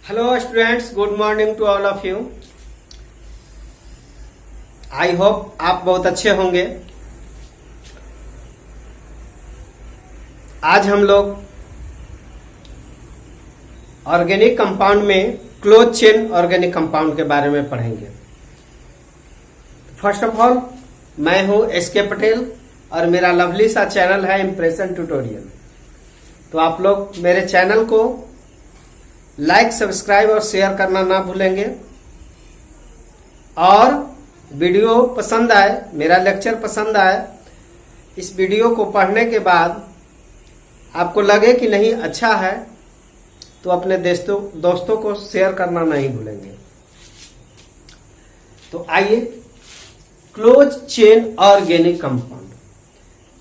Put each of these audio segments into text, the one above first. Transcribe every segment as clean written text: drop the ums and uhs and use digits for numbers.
Hello students, good morning to all of you. I hope आप बहुत अच्छे होंगे। आज हम लोग ऑर्गेनिक कंपाउंड में क्लोज चेन ऑर्गेनिक कंपाउंड के बारे में पढ़ेंगे। फर्स्ट ऑफ ऑल, मैं हूं एसके पटेल और मेरा लवली सा चैनल है इम्प्रेशन ट्यूटोरियल। तो आप लोग मेरे चैनल को लाइक, सब्सक्राइब और शेयर करना ना भूलेंगे। और वीडियो पसंद आए, मेरा लेक्चर पसंद आए, इस वीडियो को पढ़ने के बाद आपको लगे कि नहीं अच्छा है, तो अपने दोस्तों को शेयर करना नहीं भूलेंगे। तो आइए, क्लोज चेन ऑर्गेनिक कंपाउंड,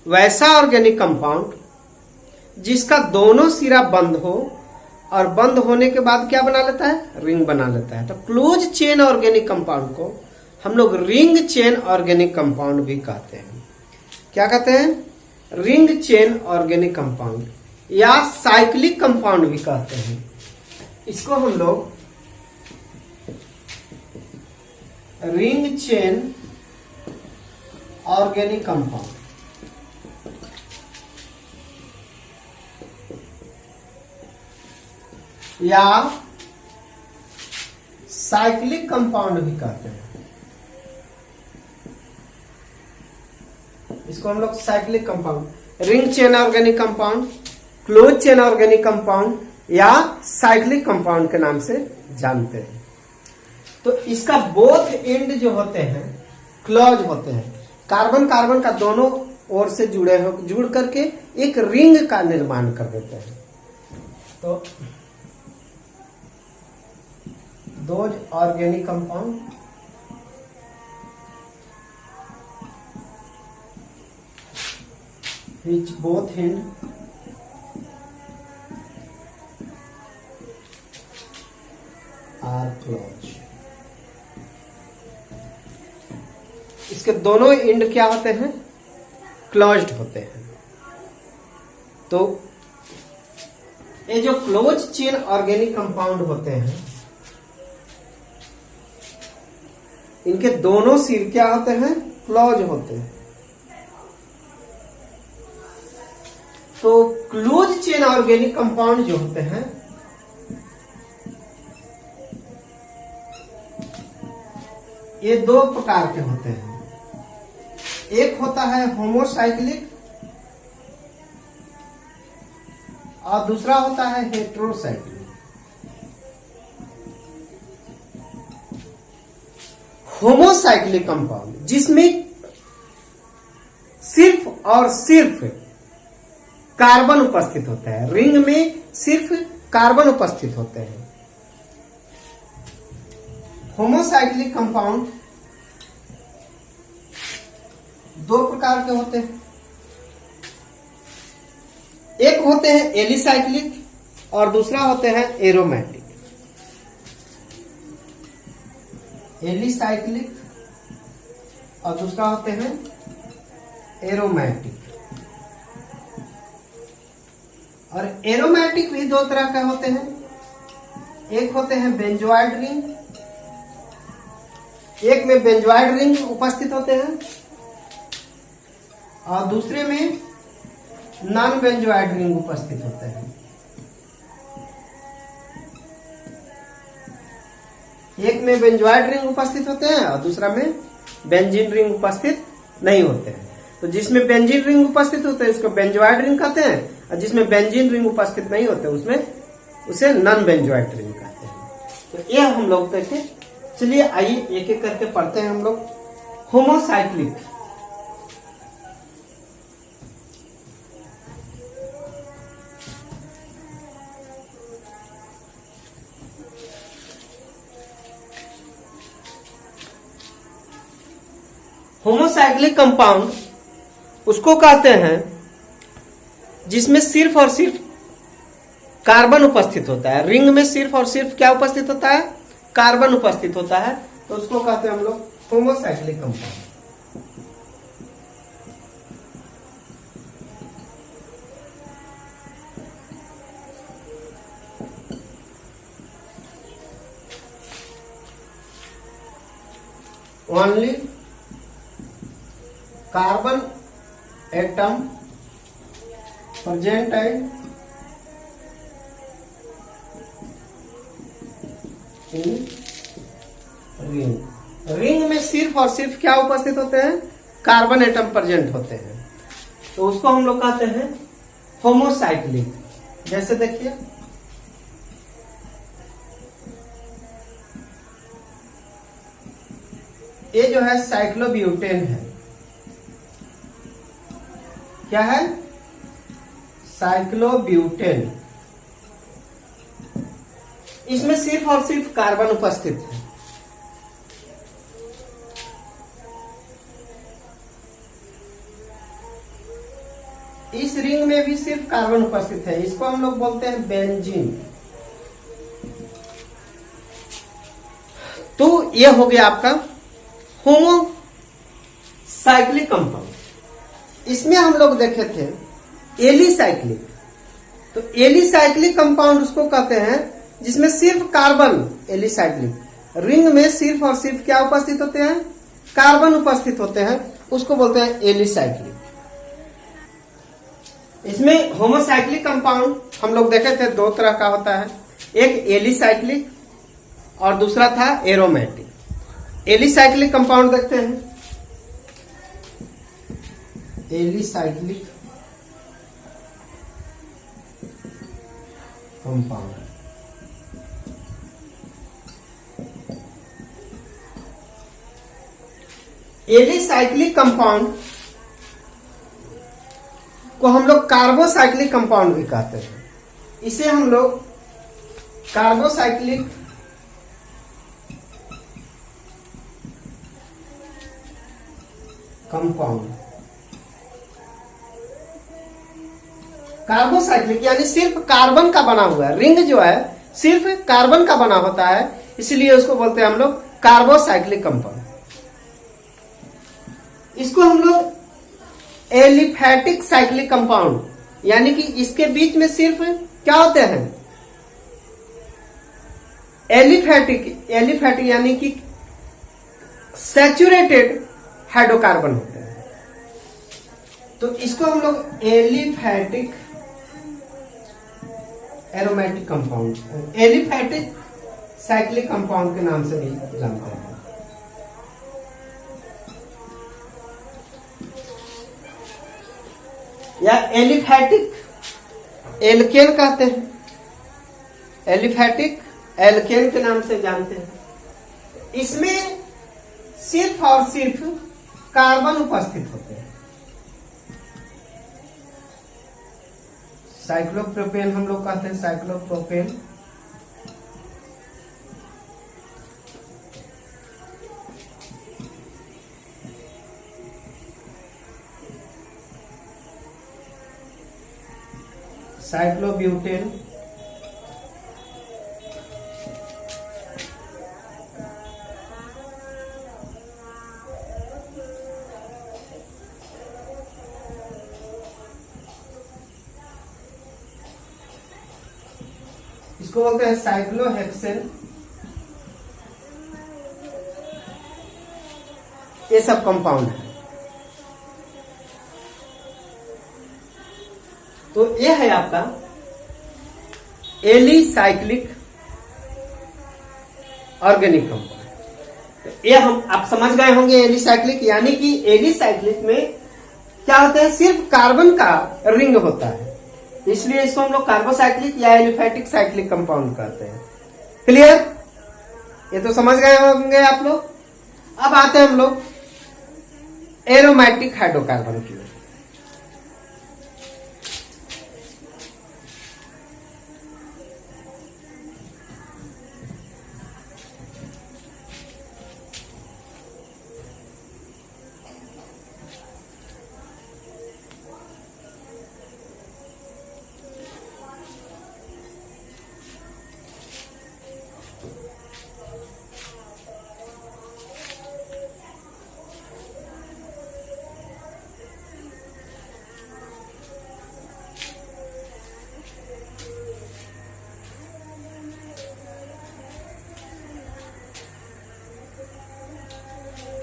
वैसा ऑर्गेनिक कंपाउंड जिसका दोनों सिरा बंद हो और बंद होने के बाद क्या बना लेता है, रिंग बना लेता है। तो क्लोज चेन ऑर्गेनिक कंपाउंड को हम लोग रिंग चेन ऑर्गेनिक कंपाउंड भी कहते हैं। क्या कहते हैं? रिंग चेन ऑर्गेनिक कंपाउंड या साइक्लिक कंपाउंड भी कहते हैं। इसको हम लोग रिंग चेन ऑर्गेनिक कंपाउंड या साइक्लिक कंपाउंड भी कहते हैं। इसको हम लोग cyclic compound, ring chain organic compound, close chain organic compound या साइक्लिक कंपाउंड के नाम से जानते हैं। तो इसका बोथ एंड जो होते हैं क्लोज होते हैं, कार्बन कार्बन का दोनों ओर से जुड़ करके एक रिंग का निर्माण कर देते हैं। तो those organic compound which both end are closed। इसके दोनों एंड क्या होते हैं? क्लोज्ड होते हैं। तो ये जो क्लोज चेन ऑर्गेनिक कंपाउंड होते हैं, इनके दोनों सिर क्या होते हैं? क्लोज होते हैं। तो क्लोज चेन ऑर्गेनिक कंपाउंड जो होते हैं, ये दो प्रकार के होते हैं। एक होता है होमोसाइक्लिक और दूसरा होता है हेटेरोसाइक्लिक। होमोसाइक्लिक कंपाउंड जिसमें सिर्फ और सिर्फ कार्बन उपस्थित होता है, रिंग में सिर्फ कार्बन उपस्थित होते हैं। होमोसाइक्लिक कंपाउंड दो प्रकार के होते हैं। एक होते हैं एलिसाइक्लिक और दूसरा होते हैं एरोमेटिक। एलिसाइक्लिक और दूसरा होते हैं एरोमेटिक। और एरोमेटिक भी दो तरह के होते हैं। एक होते हैं बेंजोइड रिंग, एक में बेंजोइड रिंग उपस्थित होते हैं और दूसरे में नॉन बेंजोइड रिंग उपस्थित होते हैं। एक में बेंजोइड रिंग उपस्थित होते हैं और दूसरा में बेंजीन रिंग उपस्थित नहीं होते हैं। तो जिसमें बेंजीन रिंग उपस्थित होते हैं उसको बेंजोइड रिंग कहते हैं, और जिसमें बेंजीन रिंग उपस्थित नहीं होते उसमें उसे नॉन बेंजोइड रिंग कहते हैं। तो ये हम लोग देखें। चलिए आइए एक एक करके पढ़ते हैं हम लोग। होमोसाइक्लिक, होमोसाइक्लिक कंपाउंड उसको कहते हैं जिसमें सिर्फ और सिर्फ कार्बन उपस्थित होता है। रिंग में सिर्फ और सिर्फ क्या उपस्थित होता है? कार्बन उपस्थित होता है। तो उसको कहते हैं हम लोग homocyclic compound. Only carbon atom present in ring. Ring में सिर्फ और सिर्फ क्या उपस्थित होते हैं? कार्बन एटम प्रेजेंट होते हैं, तो उसको हम लोग कहते हैं होमोसाइक्लिक। जैसे देखिए ये जो है साइक्लोब्यूटेन है। क्या है? साइक्लोब्यूटेन। इसमें सिर्फ और सिर्फ कार्बन उपस्थित है। इस रिंग में भी सिर्फ कार्बन उपस्थित है, इसको हम लोग बोलते हैं बेंजीन। तो ये हो गया आपका होमोसाइक्लिक कंपाउंड। इसमें हम लोग देखे थे एलिसाइक्लिक। तो एलिसाइक्लिक कंपाउंड उसको कहते हैं जिसमें सिर्फ कार्बन, एलिसाइक्लिक रिंग में सिर्फ और सिर्फ क्या उपस्थित होते हैं? कार्बन उपस्थित होते हैं, उसको बोलते हैं एलिसाइक्लिक। इसमें होमोसाइक्लिक कंपाउंड हम लोग देखे थे दो तरह का होता है, एक एलिसाइक्लिक और दूसरा था एरोमेटिक। एलिसाइक्लिक कंपाउंड देखते हैं। एलिसाइक्लिक कंपाउंड एलिसाइक्लिक कंपाउंड को हम लोग कार्बोसाइक्लिक कंपाउंड भी कहते हैं। इसे हम लोग कार्बोसाइक्लिक कंपाउंड, कार्बोसाइक्लिक यानी सिर्फ कार्बन का बना हुआ है। रिंग जो है सिर्फ कार्बन का बना होता है, इसलिए उसको बोलते हैं हम लोग कार्बोसाइक्लिक कंपाउंड। इसको हम लोग एलिफैटिक साइक्लिक कंपाउंड, यानी कि इसके बीच में सिर्फ क्या होते हैं? एलिफैटिक यानी कि सैचुरेटेड हाइड्रोकार्बन होते हैं। तो इसको हम लोग aliphatic aromatic compound, aliphatic cyclic compound के नाम से भी जानते हैं। या एलिफैटिक एल्केन कहते हैं, एलिफैटिक एल्केन के नाम से जानते हैं। इसमें सिर्फ और सिर्फ कार्बन उपस्थित होते हैं। साइक्लोप्रोपेन हम लोग कहते हैं, साइक्लोप्रोपेन। साइक्लोब्यूटेन, इसको बोलते हैं साइक्लोहेक्सेन। ये सब कंपाउंड है। तो ये है आपका एलिसाइक्लिक ऑर्गेनिक कंपाउंड। तो ये हम आप समझ गए होंगे एलिसाइक्लिक, यानी कि एलिसाइक्लिक में क्या होता है? सिर्फ कार्बन का रिंग होता है, इसलिए इसको हम लोग कार्बोसाइक्लिक या एलिफैटिक साइक्लिक कंपाउंड कहते हैं। क्लियर? ये तो समझ गए होंगे आप लोग। अब आते हैं हम लोग एरोमेटिक हाइड्रोकार्बन की ओर।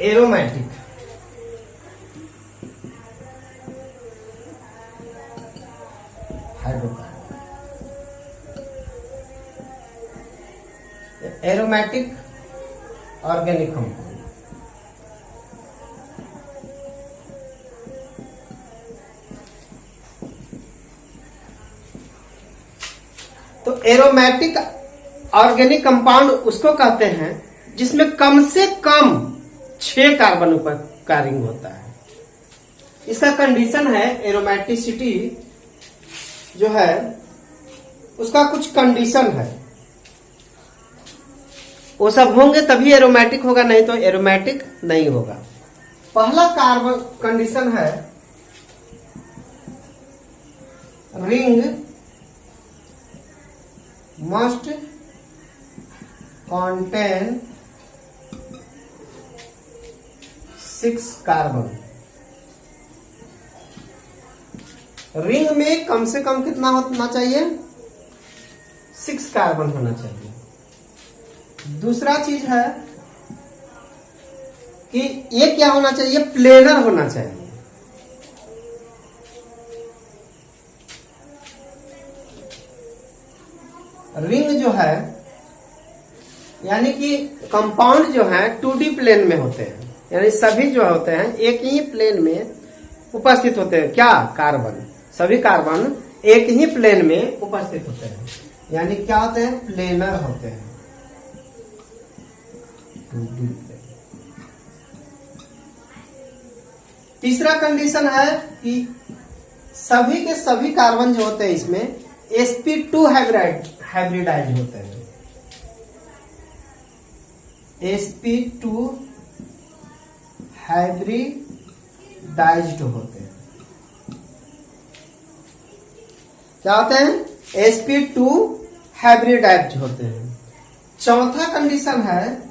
Aromatic, hydrocarbon, aromatic organic compound. तो एरोमेटिक ऑर्गेनिक कंपाउंड उसको कहते हैं जिसमें कम से कम 6 कार्बन का रिंग होता है। इसका कंडीशन है, एरोमेटिसिटी जो है उसका कुछ कंडीशन है, वो सब होंगे तभी एरोमेटिक होगा, नहीं तो एरोमेटिक नहीं होगा। पहला कार्बन कंडीशन है, ring must contain 6 carbon. Ring में कम से कम कितना होना चाहिए? 6 कार्बन होना चाहिए। दूसरा चीज है कि ये क्या होना चाहिए? प्लेनर होना चाहिए। रिंग जो है यानी कि कंपाउंड जो है 2D प्लेन में होते हैं, यानी सभी जो होते हैं एक ही प्लेन में उपस्थित होते हैं। क्या? कार्बन, सभी कार्बन एक ही प्लेन में उपस्थित होते हैं, यानी क्या होते हैं? प्लेनर होते हैं, 2D प्लेन। तीसरा कंडीशन है कि सभी के सभी कार्बन जो होते हैं इसमें sp2 हाइब्रिडाइज होते हैं, sp2 हाइब्रिडाइज्ड होते हैं। क्या होते हैं? sp2 हाइब्रिडाइज्ड होते हैं। चौथा कंडीशन है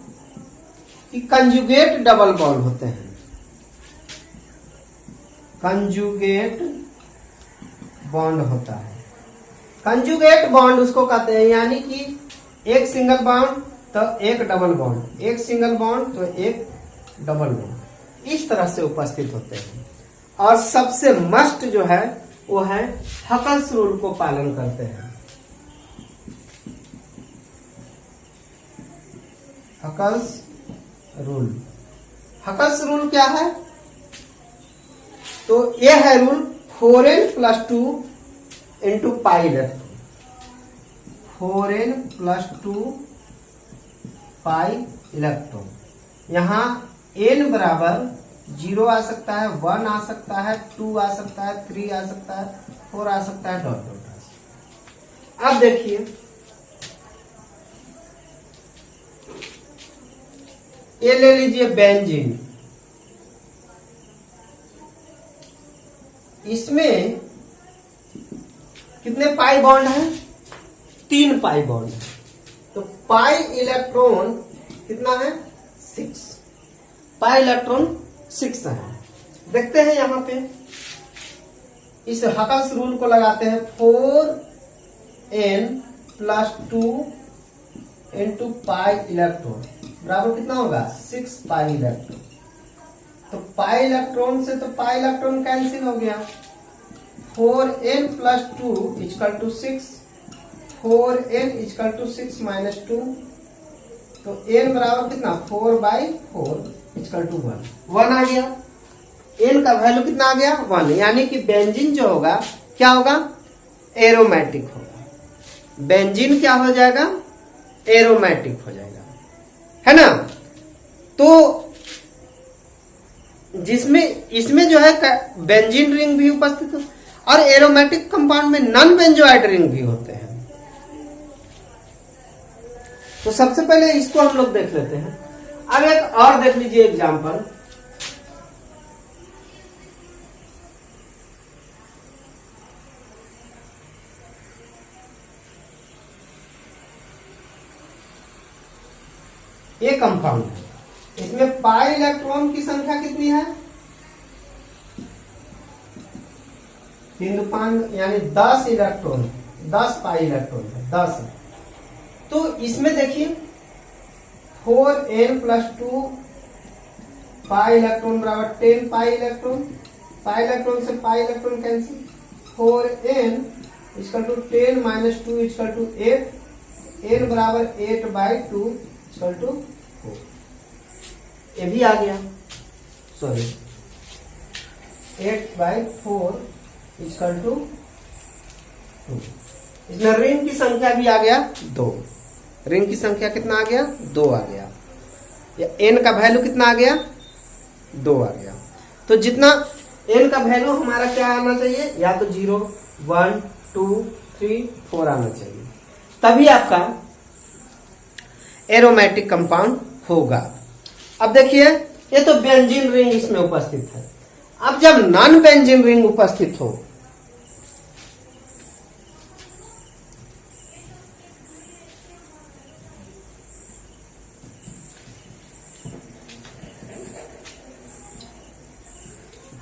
कि कंजुगेट डबल बॉन्ड होते हैं, कंजुगेट बॉन्ड होता है। कंजुगेट बॉन्ड उसको कहते हैं, यानी कि एक सिंगल बॉन्ड तो एक डबल बॉन्ड, एक सिंगल बॉन्ड तो एक डबल बॉन्ड, इस तरह से उपस्थित होते हैं। और सबसे मस्ट जो है वो है हकल्स रूल को पालन करते हैं। हकल्स रूल, हकल्स रूल क्या है? तो ये है rule 4n+2 into pi electron, 4n+2 pi electron. यहां n बराबर 0 आ सकता है, 1 आ सकता है, 2 आ सकता है, 3 आ सकता है, 4 आ सकता है, डॉट डॉट आ सकता है। अब देखिए ये ले लीजिए बेंजीन, इसमें कितने पाई बॉन्ड है? 3 पाई बॉन्ड है। तो पाई इलेक्ट्रॉन कितना है? 6, पाई इलेक्ट्रॉन 6 है। देखते हैं यहां पे, इस हकल्स रूल को लगाते हैं, 4n+2 इंटू पाई इलेक्ट्रॉन बराबर कितना होगा? 6 पाई इलेक्ट्रॉन। तो पाई इलेक्ट्रॉन से तो पाई इलेक्ट्रॉन कैंसिल हो गया, 4n+2 = 6, 4n = 6 - 2, तो n बराबर कितना? 4/4 = 1 आ गया। n का वैल्यू कितना आ गया? 1, यानी कि बेंजीन जो होगा क्या होगा? एरोमेटिक होगा। बेंजीन क्या हो जाएगा? एरोमेटिक हो जाएगा, है ना। तो जिसमें इसमें जो है बेंजीन रिंग भी उपस्थित हो, और एरोमेटिक कंपाउंड में नॉन बेंजोइड रिंग भी होते हैं। तो सबसे पहले इसको हम लोग देख लेते हैं। अब एक और देख लीजिए एग्जांपल, ये कंपाउंड है, इसमें पाई इलेक्ट्रॉन की संख्या कितनी है? 3 यानी 10 इलेक्ट्रॉन, 10 पाई इलेक्ट्रॉन है, 10 है। तो इसमें देखिए 4n+2 पाई इलेक्ट्रॉन बराबर 10 पाई इलेक्ट्रॉन, पाई इलेक्ट्रॉन से pi electron cancel, 4n equal to 10 minus 2 equal to 8, n बराबर 8/2 इक्वल टू 4। ये भी आ गया, सॉरी 8/4 इक्वल टू 2। इसमें रिंग की संख्या भी आ गया 2, रिंग की संख्या कितना आ गया 2 आ गया, या n का वैल्यू कितना आ गया 2 आ गया। तो जितना n का वैल्यू हमारा क्या आना चाहिए, या तो 0 1 2 3 4 आना चाहिए, तभी आपका एरोमेटिक कंपाउंड होगा। अब देखिए ये तो बेंजीन रिंग इसमें उपस्थित है। अब जब नॉन बेंजीन रिंग उपस्थित हो,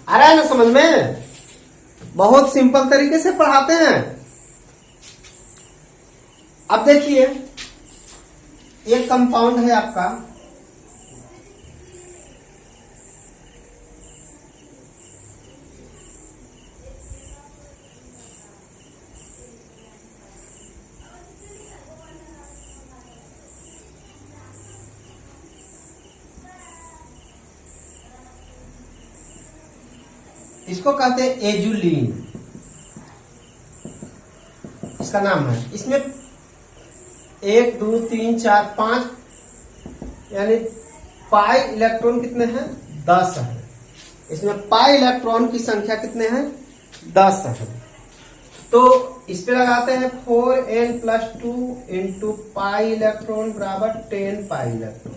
आ रहा है ना समझ में, बहुत सिंपल तरीके से पढ़ाते हैं। अब देखिए ये कंपाउंड है आपका इसको कहते हैं एजुलिन, इसका नाम है। इसमें 1 2 3 4 5 यानी पाई इलेक्ट्रॉन कितने हैं 10 है। इसमें पाई इलेक्ट्रॉन की संख्या कितने हैं 10 है। तो इस पे लगाते हैं 4n plus 2 into pi electron बराबर 10 पाई इलेक्ट्रॉन,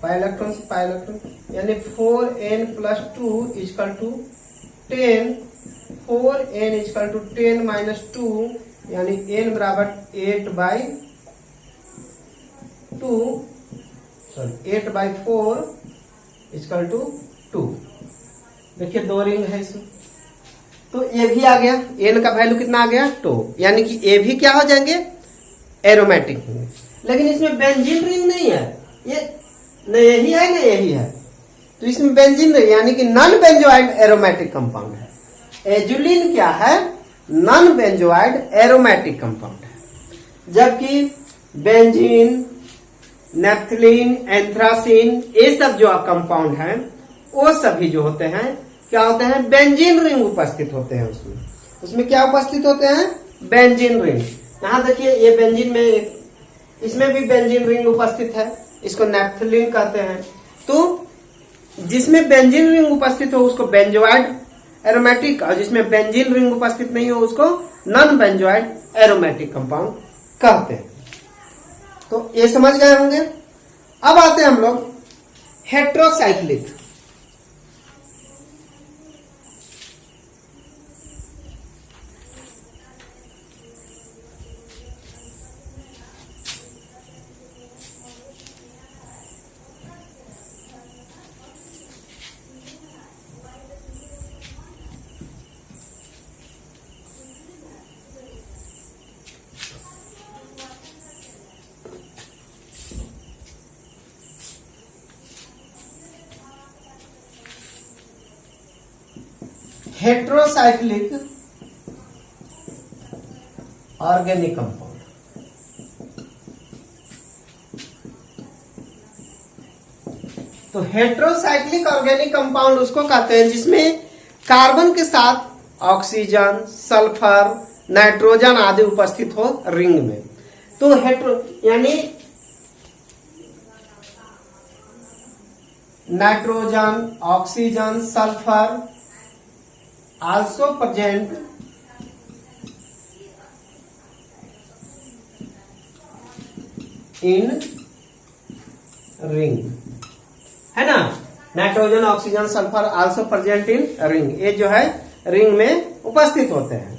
पाई इलेक्ट्रॉन से पाई इलेक्ट्रॉन यानी 4n plus 2 equal to 10, 4n equal to 10 minus 2 यानी n बराबर 8/4 इक्वल टू 2। देखिए 2 रिंग है इसमें, तो ये भी आ गया, n का वैल्यू कितना आ गया 2, यानी कि ये भी क्या हो जाएंगे एरोमेटिक होंगे। लेकिन इसमें बेंजीन रिंग नहीं है, ये न यही है न यही है, तो इसमें बेंजीन रिंग यानी कि नॉन बेंजोइड एरोमेटिक कंपाउंड है। एजुलिन क्या है नॉन बेंजोइड एरोमेटिक कंपाउंड है, जबकि बेंजीन नेफ्थलीन एंथ्रासीन ये सब जो कंपाउंड हैं वो सभी जो होते हैं क्या होते हैं बेंजीन रिंग उपस्थित होते हैं। उसमें क्या उपस्थित होते हैं बेंजीन रिंग। यहाँ देखिए ये बेंजीन में, इसमें भी बेंजीन रिंग उपस्थित है, इसको नेफ्थलीन कहते हैं। तो जिसमें बेंजीन रिंग उपस्थित हो उसको बेंजोइड एरोमेटिक, और जिसमें बेंजीन रिंग उपस्थित नहीं हो उसको नॉन बेंजोइड एरोमेटिक कंपाउंड कहते हैं। तो ये समझ गए होंगे। अब आते हैं हम लोग हेट्रोसाइक्लिक। हेट्रोसाइक्लिक ऑर्गेनिक कंपाउंड, तो हेट्रोसाइक्लिक ऑर्गेनिक कंपाउंड उसको कहते हैं जिसमें कार्बन के साथ ऑक्सीजन, सल्फर, नाइट्रोजन आदि उपस्थित हो रिंग में। तो हेट्रो यानी nitrogen, oxygen, sulphur also present in ring, है ना। Nitrogen, oxygen, sulphur also present in ring, ये जो है रिंग में उपस्थित होते हैं।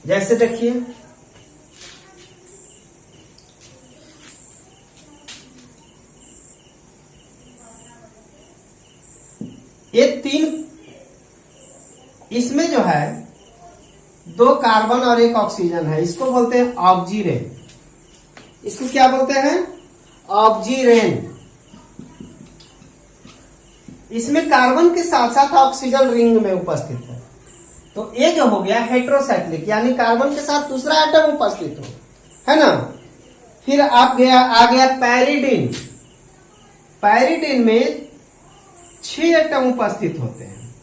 जैसे देखिए ये 3, इसमें जो है 2 कार्बन और 1 ऑक्सीजन है, इसको बोलते हैं ऑक्सीरेन। इसको क्या बोलते हैं ऑक्सीरेन। इसमें कार्बन के साथ साथ ऑक्सीजन रिंग में उपस्थित है। तो ये जो हो गया हेट्रोसाइक्लिक, यानी कार्बन के साथ दूसरा एटम उपस्थित हो, है ना। फिर आ गया पैरिडीन। पैरिडीन में 6 एटम उपस्थित होते हैं,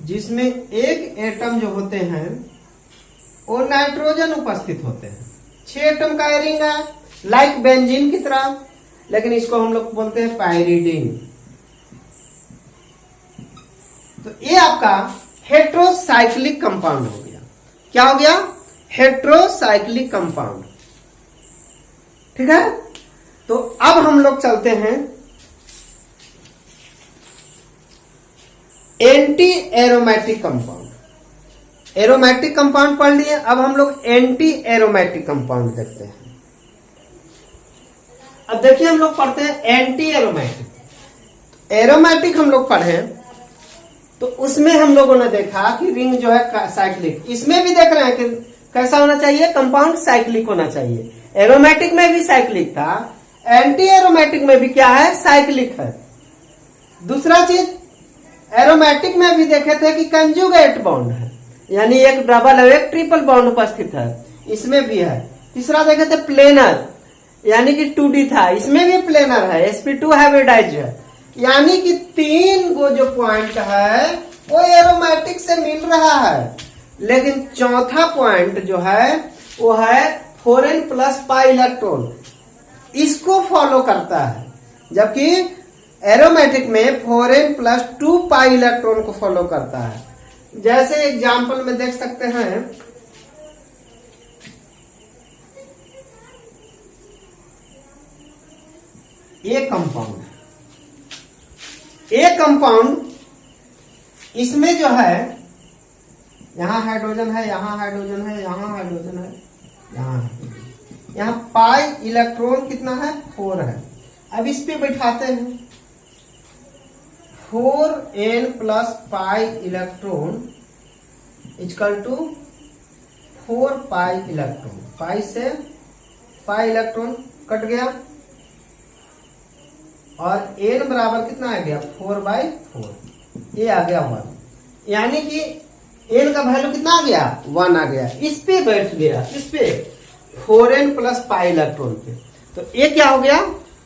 जिसमें एक एटम जो होते हैं वो नाइट्रोजन उपस्थित होते हैं। 6 एटम का रिंग है, लाइक बेंजीन की तरह, लेकिन इसको हम लोग बोलते हैं पैरिडीन। तो ये आपका हेट्रोसाइक्लिक कंपाउंड हो गया। क्या हो गया? Heterocyclic compound. ठीक है। तो अब हम लोग चलते हैं anti aromatic compound. Aromatic compound पढ़ लिए, अब हम लोग एंटी एरोमेटिक कंपाउंड देखते हैं। अब देखिए हम लोग पढ़ते हैं एंटी एरोमेटिक। एरोमेटिक हम लोग पढ़े तो उसमें हम लोगों ने देखा कि रिंग जो है साइक्लिक, इसमें भी देख रहे हैं कि कैसा होना चाहिए, कंपाउंड साइक्लिक होना चाहिए। एरोमेटिक में भी साइक्लिक था, एंटी एरोमेटिक में भी क्या है, साइक्लिक है। दूसरा चीज एरोमेटिक में भी देखे थे कि कंजुगेट बॉन्ड है, यानी एक डबल और एक ट्रिपल बॉन्ड उपस्थित है, इसमें भी है। तीसरा देखे थे प्लेनर, यानी कि 2D था, इसमें भी प्लेनर है, sp2 हाइब्रिडाइज है। यानी कि 3 गो जो पॉइंट है वो एरोमेटिक से मिल रहा है। लेकिन चौथा पॉइंट जो है वो है 4n प्लस पाई इलेक्ट्रॉन, इसको फॉलो करता है। जबकि एरोमेटिक में 4n प्लस 2 पाई इलेक्ट्रॉन को फॉलो करता है। जैसे एग्जाम्पल में देख सकते हैं, ये कंपाउंड, ये कंपाउंड, इसमें जो है यहां हाइड्रोजन है, यहां हाइड्रोजन है, यहां हाइड्रोजन है, यहां पाई इलेक्ट्रॉन कितना है, 4 है। अब इस पे बैठाते हैं 4n plus pi electron equal to 4 pi electron. Pi से पाई इलेक्ट्रॉन कट गया और n बराबर कितना आ गया, 4/4, ये आ गया 1। यानी कि n का वैल्यू कितना आ गया, 1 आ गया। इस पे बैठ गया, इस पे 4n प्लस पाई इलेक्ट्रॉन पे। तो ये क्या हो गया,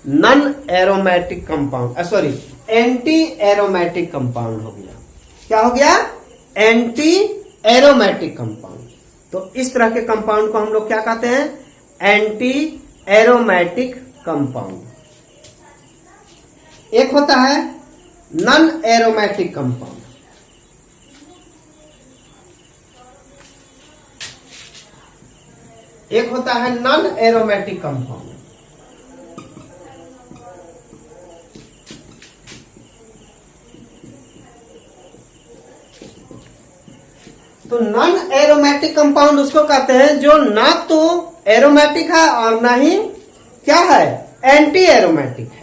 non aromatic compound, sorry anti aromatic compound हो गया। क्या हो गया, एंटी एरोमेटिक कंपाउंड। तो इस तरह के कंपाउंड को हम लोग क्या कहते हैं, एंटी एरोमेटिक कंपाउंड। एक होता है नॉन एरोमेटिक कंपाउंड, एक होता है नॉन एरोमेटिक कंपाउंड। तो नॉन एरोमेटिक कंपाउंड उसको कहते हैं जो ना तो एरोमेटिक है और ना ही क्या है, एंटी एरोमेटिक है।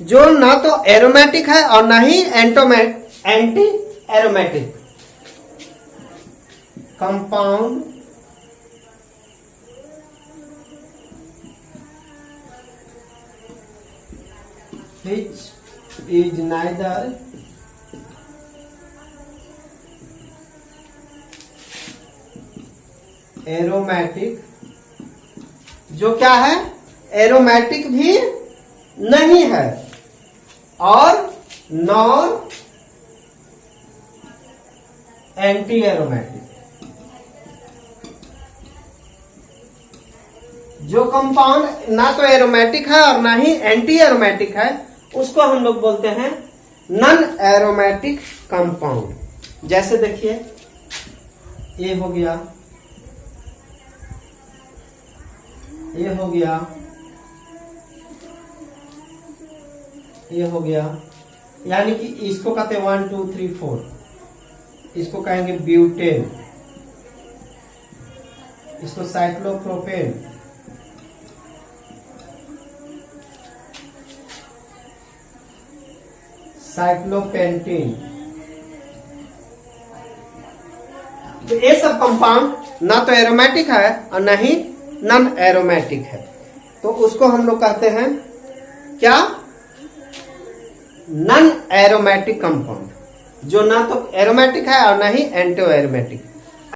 जो ना तो एरोमेटिक है और ना ही anti aromatic compound which is neither aromatic, जो क्या है, एरोमेटिक भी नहीं है और नॉन एंटी एरोमेटिक। जो कंपाउंड ना तो एरोमेटिक है और ना ही एंटी एरोमेटिक है, उसको हम लोग बोलते हैं नॉन एरोमेटिक कंपाउंड। जैसे देखिए ये हो गया, ये हो गया, ये हो गया, यानी कि इसको कहते हैं 1 2 3 4, इसको कहेंगे ब्यूटेन, इसको साइक्लोप्रोपेन, साइक्लोपेंटेन। तो ये सब कंपाउंड ना तो एरोमेटिक है और ना ही नॉन एरोमेटिक है, तो उसको हम लोग कहते हैं क्या, नॉन एरोमेटिक कंपाउंड, जो ना तो एरोमेटिक है और ना ही एंटी एरोमेटिक।